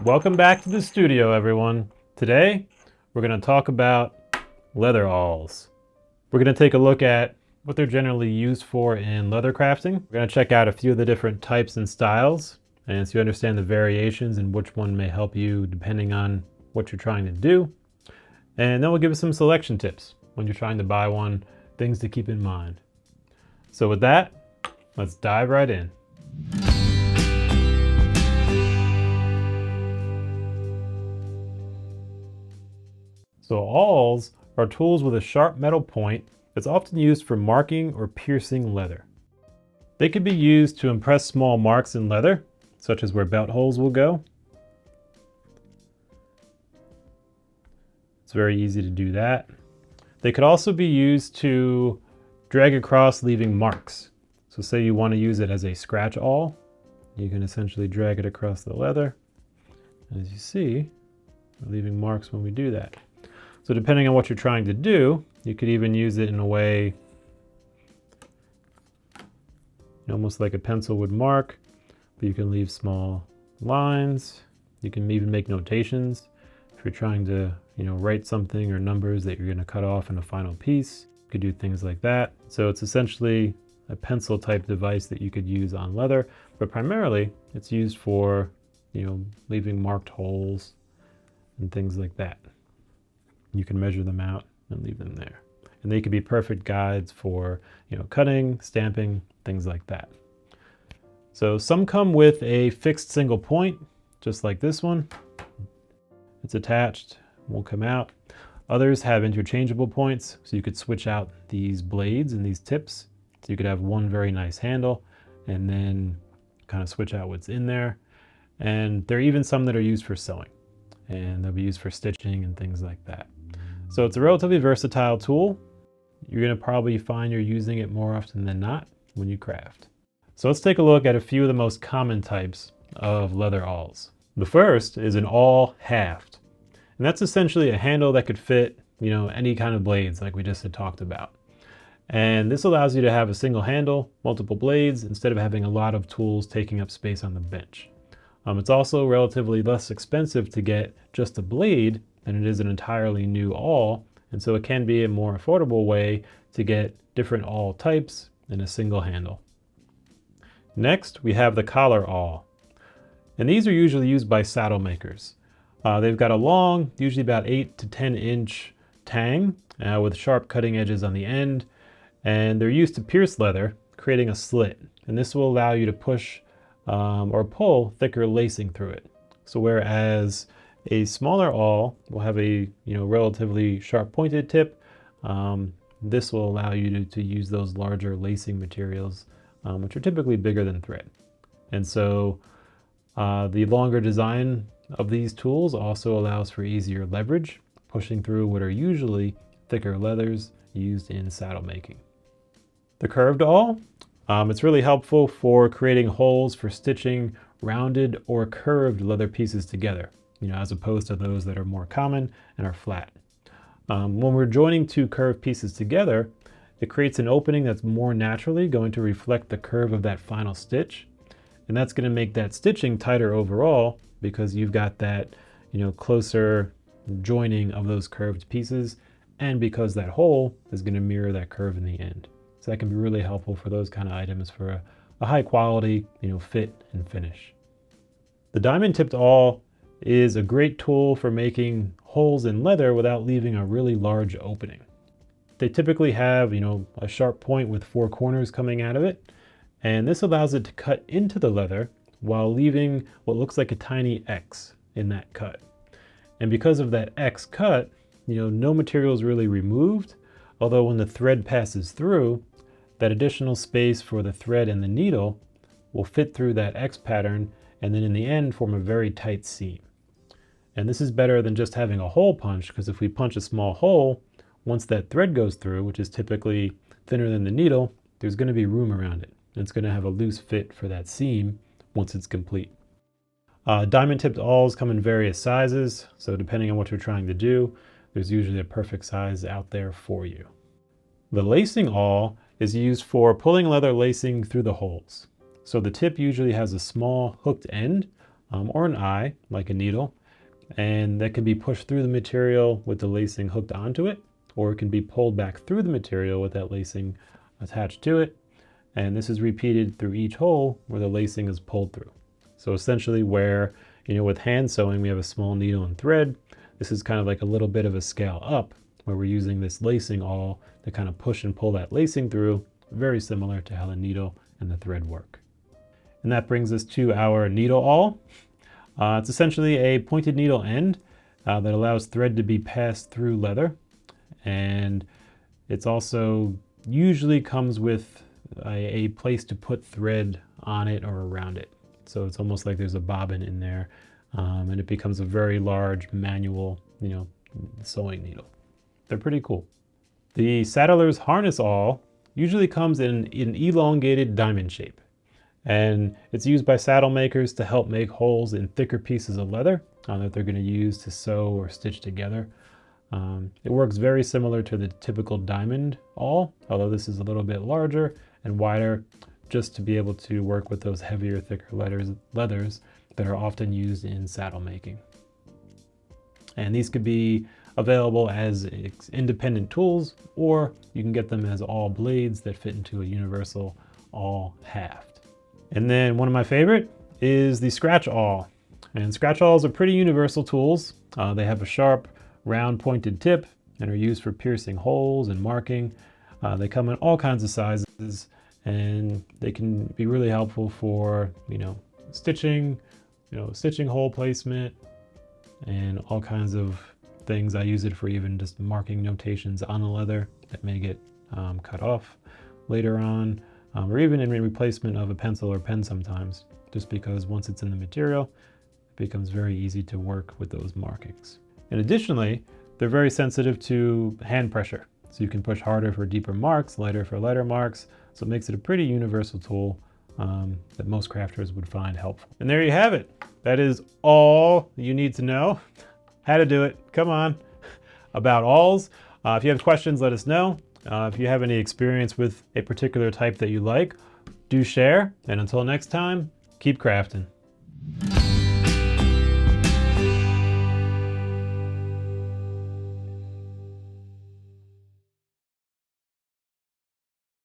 Welcome back to the studio, everyone. Today, we're going to talk about leather awls. We're going to take a look at what they're generally used for in leather crafting. We're going to check out a few of the different types and styles, and so you understand the variations and which one may help you depending on what you're trying to do. And then we'll give you some selection tips when you're trying to buy one, things to keep in mind. So with that, let's dive right in. So awls are tools with a sharp metal point that's often used for marking or piercing leather. They can be used to impress small marks in leather, such as where belt holes will go. It's very easy to do that. They could also be used to drag across, leaving marks. So say you want to use it as a scratch awl, you can essentially drag it across the leather. As you see, we're leaving marks when we do that. So depending on what you're trying to do, you could even use it in a way almost like a pencil would mark, but you can leave small lines. You can even make notations if you're trying to, write something or numbers that you're going to cut off in a final piece. You could do things like that. So it's essentially a pencil type device that you could use on leather, but primarily it's used for, leaving marked holes and things like that. You can measure them out and leave them there. And they could be perfect guides for, cutting, stamping, things like that. So some come with a fixed single point, just like this one. It's attached, won't come out. Others have interchangeable points, so you could switch out these blades and these tips. So you could have one very nice handle and then kind of switch out what's in there. And there are even some that are used for sewing, and they'll be used for stitching and things like that. So it's a relatively versatile tool. You're going to probably find you're using it more often than not when you craft. So let's take a look at a few of the most common types of leather awls. The first is an Awl Haft. And that's essentially a handle that could fit, any kind of blades like we just had talked about. And this allows you to have a single handle, multiple blades, instead of having a lot of tools taking up space on the bench. It's also relatively less expensive to get just a blade than it is an entirely new awl, and so it can be a more affordable way to get different awl types in a single handle. Next, we have the collar awl, and these are usually used by saddle makers. They've got a long, usually about 8 to 10 inch tang with sharp cutting edges on the end, and they're used to pierce leather, creating a slit, and this will allow you to push or pull thicker lacing through it. So whereas a smaller awl will have a relatively sharp pointed tip, this will allow you to use those larger lacing materials, which are typically bigger than thread. And so the longer design of these tools also allows for easier leverage, pushing through what are usually thicker leathers used in saddle making. The curved awl, it's really helpful for creating holes for stitching rounded or curved leather pieces together, as opposed to those that are more common and are flat. When we're joining two curved pieces together, it creates an opening that's more naturally going to reflect the curve of that final stitch. And that's going to make that stitching tighter overall because you've got that, closer joining of those curved pieces, and because that hole is going to mirror that curve in the end. So that can be really helpful for those kind of items for a high quality, fit and finish. The diamond tipped awl is a great tool for making holes in leather without leaving a really large opening. They typically have, a sharp point with 4 corners coming out of it, and this allows it to cut into the leather while leaving what looks like a tiny X in that cut. And because of that X cut, no material is really removed, although when the thread passes through, that additional space for the thread and the needle will fit through that X pattern and then in the end form a very tight seam. And this is better than just having a hole punch, because if we punch a small hole, once that thread goes through, which is typically thinner than the needle, there's going to be room around it. And it's going to have a loose fit for that seam once it's complete. Diamond tipped awls come in various sizes, so depending on what you're trying to do, there's usually a perfect size out there for you. The lacing awl is used for pulling leather lacing through the holes. So the tip usually has a small hooked end or an eye, like a needle, and that can be pushed through the material with the lacing hooked onto it, or it can be pulled back through the material with that lacing attached to it. And this is repeated through each hole where the lacing is pulled through. So essentially where, with hand sewing, we have a small needle and thread. This is kind of like a little bit of a scale up where we're using this lacing awl to kind of push and pull that lacing through, very similar to how the needle and the thread work. And that brings us to our needle awl. It's essentially a pointed needle end that allows thread to be passed through leather. And it's also usually comes with a place to put thread on it or around it. So it's almost like there's a bobbin in there, and it becomes a very large manual, sewing needle. They're pretty cool. The saddler's harness awl usually comes in an elongated diamond shape, and it's used by saddle makers to help make holes in thicker pieces of leather that they're going to use to sew or stitch together. It works very similar to the typical diamond awl, although this is a little bit larger and wider, just to be able to work with those heavier, thicker leathers that are often used in saddle making. And these could be available as independent tools, or you can get them as awl blades that fit into a universal awl haft. And then one of my favorite is the scratch awl. And scratch awls are pretty universal tools. They have a sharp, round pointed tip and are used for piercing holes and marking. They come in all kinds of sizes, and they can be really helpful for, stitching, stitching hole placement and all kinds of things. I use it for even just marking notations on the leather that may get cut off later on, or even in replacement of a pencil or pen sometimes, just because once it's in the material, it becomes very easy to work with those markings. And additionally, they're very sensitive to hand pressure. So you can push harder for deeper marks, lighter for lighter marks. So it makes it a pretty universal tool that most crafters would find helpful. And there you have it. That is all you need to know how to do it. Come on, about awls. If you have questions, let us know. If you have any experience with a particular type that you like, do share. And until next time, keep crafting.